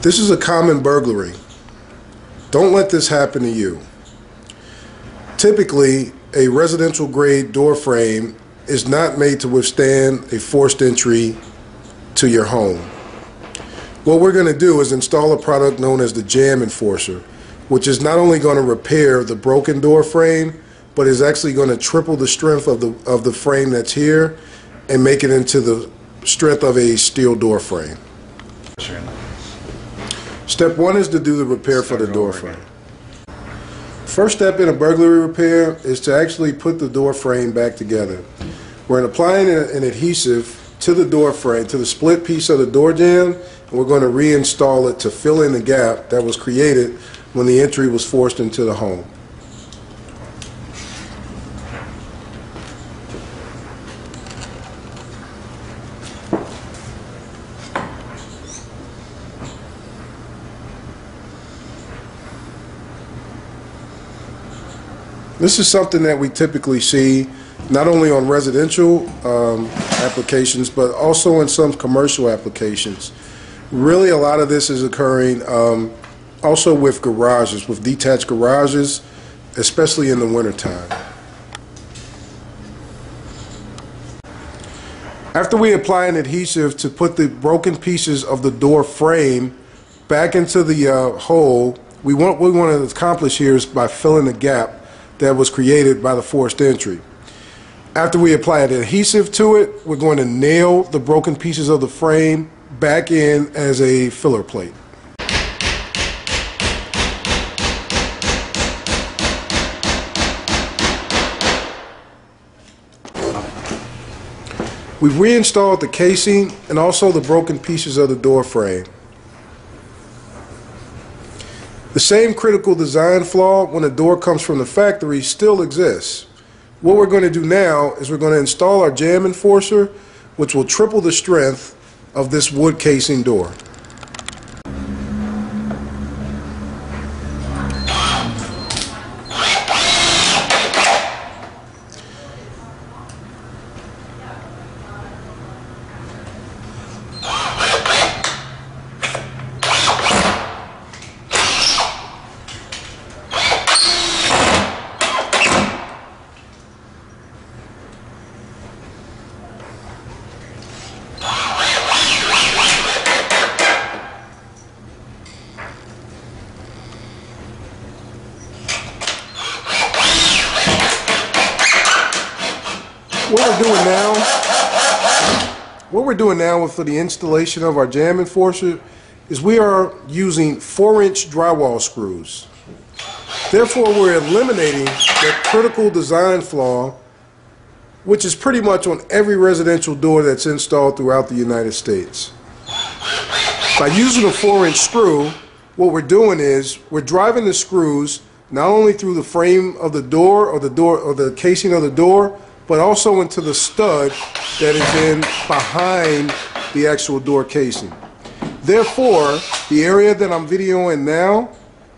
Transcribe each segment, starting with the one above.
This is a common burglary. Don't let this happen to you. Typically, a residential grade door frame is not made to withstand a forced entry to your home. What we're going to do is install a product known as the Jam Enforcer, which is not only going to repair the broken door frame, but is actually going to triple the strength of the frame that's here and make it into the strength of a steel door frame. Step one is to do the repair for the door frame. First step in a burglary repair is to actually put the door frame back together. We're applying an adhesive to the door frame, to the split piece of the door jamb, and we're going to reinstall it to fill in the gap that was created when the entry was forced into the home. This is something that we typically see not only on residential applications, but also in some commercial applications. Really, a lot of this is occurring also with garages, with detached garages, especially in the wintertime. After we apply an adhesive to put the broken pieces of the door frame back into the hole, what we want to accomplish here is by filling the gap that was created by the forced entry. After we apply an adhesive to it, we're going to nail the broken pieces of the frame back in as a filler plate. We've reinstalled the casing and also the broken pieces of the door frame. The same critical design flaw when a door comes from the factory still exists. What we're going to do now is we're going to install our Jam Enforcer, which will triple the strength of this wood casing door. What we're doing now for the installation of our Jam Enforcer is we are using 4-inch drywall screws. Therefore, we're eliminating that critical design flaw, which is pretty much on every residential door that's installed throughout the United States. By using a 4-inch screw, what we're doing is we're driving the screws not only through the frame of the door or the casing of the door, but also into the stud that is in behind the actual door casing. Therefore, the area that I'm videoing now,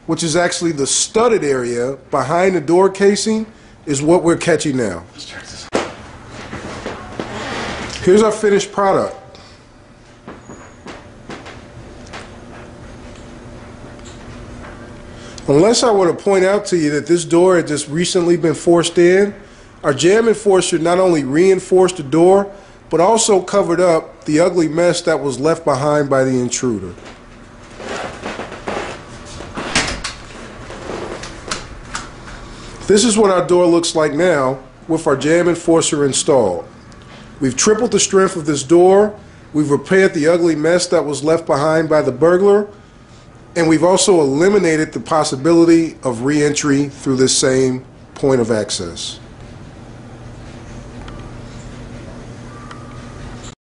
which is actually the studded area behind the door casing, is what we're catching now. Here's our finished product. Unless I were to point out to you that this door had just recently been forced in, our Jam Enforcer not only reinforced the door, but also covered up the ugly mess that was left behind by the intruder. This is what our door looks like now with our Jam Enforcer installed. We've tripled the strength of this door, we've repaired the ugly mess that was left behind by the burglar, and we've also eliminated the possibility of re-entry through this same point of access.